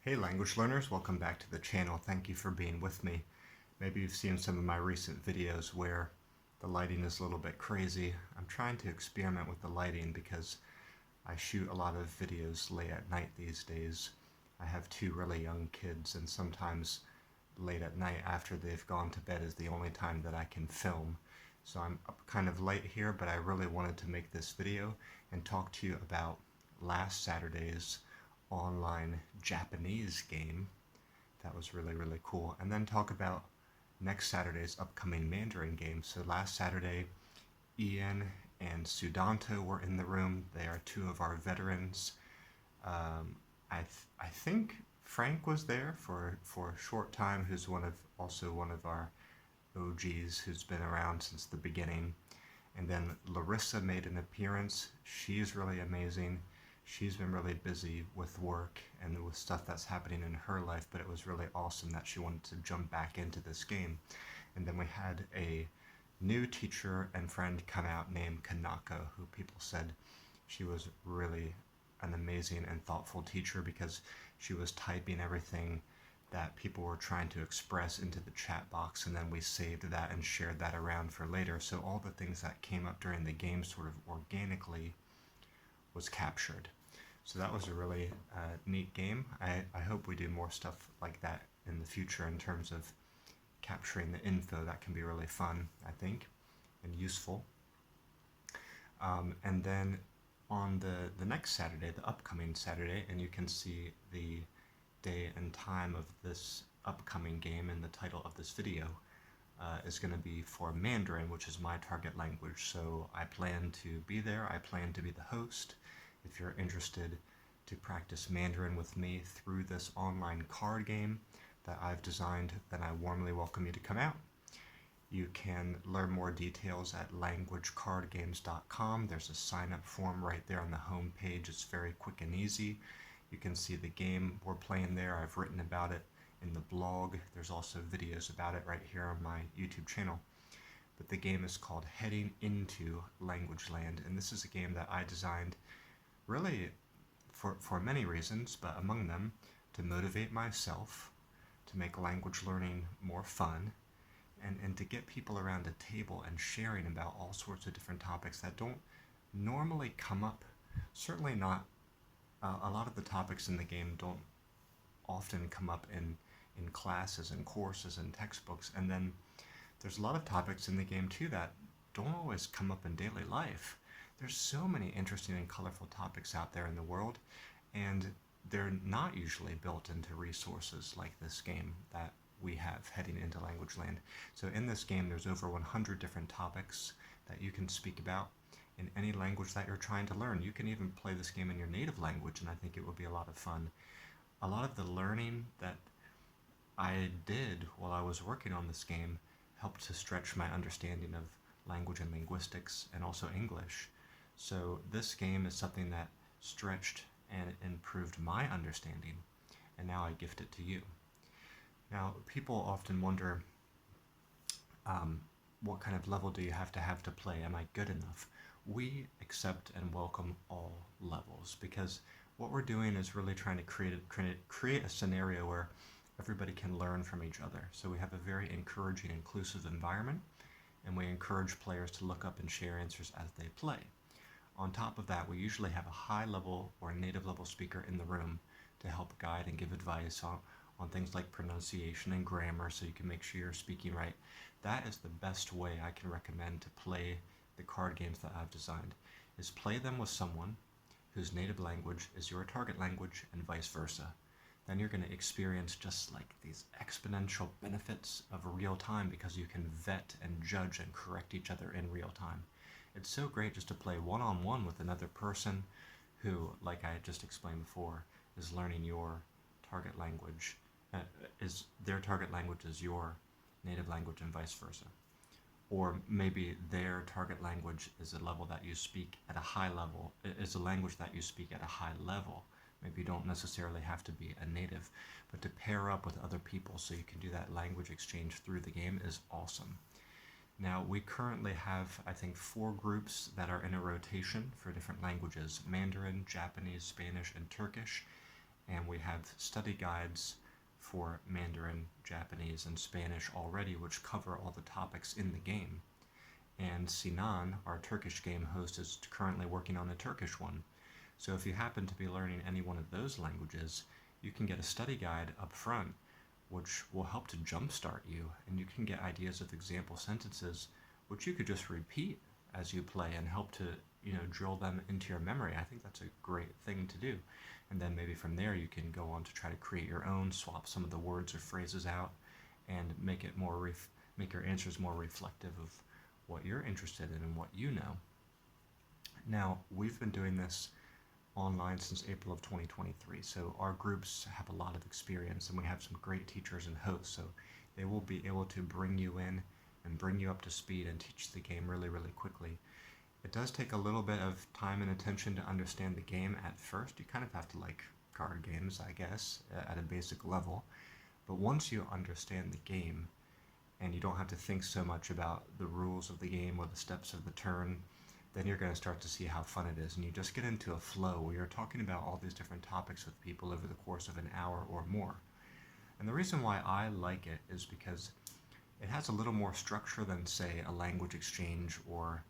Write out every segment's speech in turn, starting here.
Hey language learners, welcome back to the channel. Thank you for being with me. Maybe you've seen some of my recent videos where the lighting is a little bit crazy. I'm trying to experiment with the lighting because I shoot a lot of videos late at night these days. I have two really young kids, and sometimes late at night after they've gone to bed is the only time that I can film. So I'm up kind of late here, but I really wanted to make this video and talk to you about last Saturday's online Japanese game. That was really cool. And then talk about next Saturday's upcoming Mandarin game. So last Saturday, Ian and Sudanto were in the room. They are two of our veterans. I think Frank was there for a short time, who's also one of our OGs who's been around since the beginning. And then Larissa made an appearance. She's really amazing. She's been really busy with work and with stuff that's happening in her life, but it was really awesome that she wanted to jump back into this game. And then we had a new teacher and friend come out named Kanako, who people said she was really an amazing and thoughtful teacher because she was typing everything that people were trying to express into the chat box, and then we saved that and shared that around for later. So all the things that came up during the game sort of organically was captured. So that was a really neat game. I hope we do more stuff like that in the future in terms of capturing the info. That can be really fun, I think, and useful. And then on the next Saturday, the upcoming Saturday, and you can see the day and time of this upcoming game and the title of this video, is going to be for Mandarin, which is my target language. So I plan to be there. I plan to be the host. If you're interested to practice Mandarin with me through this online card game that I've designed, then I warmly welcome you to come out. You can learn more details at languagecardgames.com. There's a sign-up form right there on the home page. It's very quick and easy. You can see the game we're playing there. I've written about it in the blog. There's also videos about it right here on my YouTube channel. But the game is called Heading into Language Land, and this is a game that I designed really for many reasons, but among them to motivate myself, to make language learning more fun, and to get people around a table and sharing about all sorts of different topics that don't normally come up. Certainly not, a lot of the topics in the game don't often come up in classes and courses and textbooks, and then there's a lot of topics in the game too that don't always come up in daily life. There's so many interesting and colorful topics out there in the world, and they're not usually built into resources like this game that we have, Heading into Language Land. So in this game, there's over 100 different topics that you can speak about in any language that you're trying to learn. You can even play this game in your native language, and I think it would be a lot of fun. A lot of the learning that I did while I was working on this game helped to stretch my understanding of language and linguistics and also English. So this game is something that stretched and improved my understanding, and now I gift it to you. Now, people often wonder, what kind of level do you have to play? Am I good enough? We accept and welcome all levels, because what we're doing is really trying to create a scenario where everybody can learn from each other. So we have a very encouraging, inclusive environment, and we encourage players to look up and share answers as they play. On top of that, we usually have a high level or a native level speaker in the room to help guide and give advice on things like pronunciation and grammar, so you can make sure you're speaking right. That is the best way I can recommend to play the card games that I've designed, is play them with someone whose native language is your target language and vice versa. Then you're going to experience just like these exponential benefits of real time, because you can vet and judge and correct each other in real time. It's so great just to play one-on-one with another person who, like I just explained before, is learning your target language, is their target language is your native language and vice versa. Or maybe their target language is a level that you speak at a high level, is a language that you speak at a high level. Maybe you don't necessarily have to be a native, but to pair up with other people so you can do that language exchange through the game is awesome. Now, we currently have, I think, 4 groups that are in a rotation for different languages: Mandarin, Japanese, Spanish, and Turkish. and we have study guides for Mandarin, Japanese, and Spanish already, which cover all the topics in the game. And Sinan, our Turkish game host, is currently working on a Turkish one. So if you happen to be learning any one of those languages, you can get a study guide up front, which will help to jumpstart you, and you can get ideas of example sentences, which you could just repeat as you play and help to, drill them into your memory. I think that's a great thing to do. And then maybe from there you can go on to try to create your own, swap some of the words or phrases out, and make it make your answers more reflective of what you're interested in and what you know. Now, we've been doing this online since April of 2023, so our groups have a lot of experience, and we have some great teachers and hosts, so they will be able to bring you in and bring you up to speed and teach the game really, really quickly. It does take a little bit of time and attention to understand the game at first. You kind of have to like card games, I guess, at a basic level. But once you understand the game, and you don't have to think so much about the rules of the game or the steps of the turn, then you're going to start to see how fun it is. And you just get into a flow where you're talking about all these different topics with people over the course of an hour or more. And the reason why I like it is because it has a little more structure than, say, a language exchange or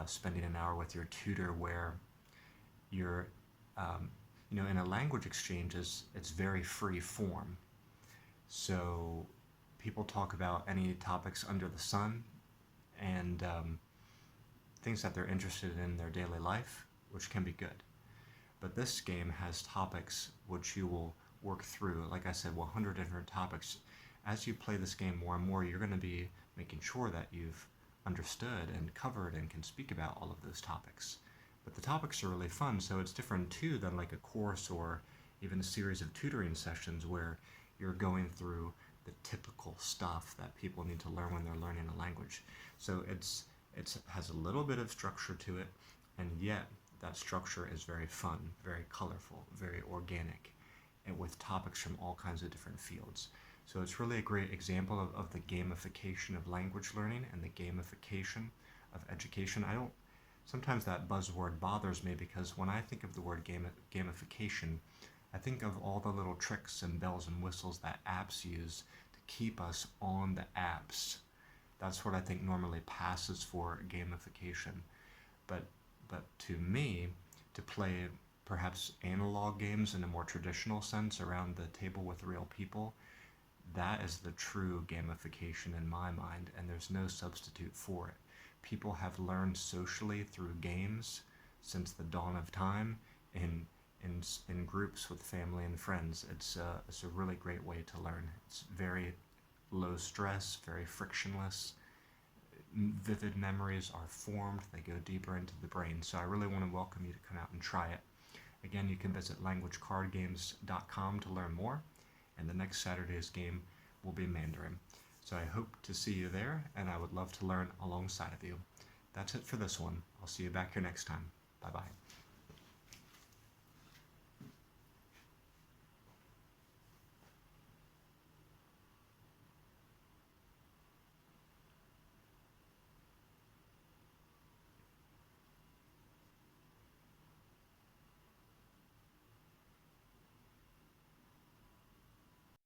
spending an hour with your tutor, where you're, in a language exchange, it's very free form. So people talk about any topics under the sun, and things that they're interested in their daily life, which can be good. But this game has topics which you will work through. Like I said, 100 different topics. As you play this game more and more, you're going to be making sure that you've understood and covered and can speak about all of those topics. But the topics are really fun, so it's different too than like a course or even a series of tutoring sessions where you're going through the typical stuff that people need to learn when they're learning a language. So it has a little bit of structure to it, and yet that structure is very fun, very colorful, very organic, and with topics from all kinds of different fields. So it's really a great example of the gamification of language learning and the gamification of education. Sometimes that buzzword bothers me, because when I think of the word gamification, I think of all the little tricks and bells and whistles that apps use to keep us on the apps. That's what I think normally passes for gamification. But to me, to play perhaps analog games in a more traditional sense around the table with real people, that is the true gamification in my mind, and there's no substitute for it. People have learned socially through games since the dawn of time, in groups with family and friends. It's a really great way to learn. It's very low stress, very frictionless. Vivid memories are formed. They go deeper into the brain. So I really want to welcome you to come out and try it. Again, you can visit languagecardgames.com to learn more. And the next Saturday's game will be Mandarin. So I hope to see you there, and I would love to learn alongside of you. That's it for this one. I'll see you back here next time. Bye-bye.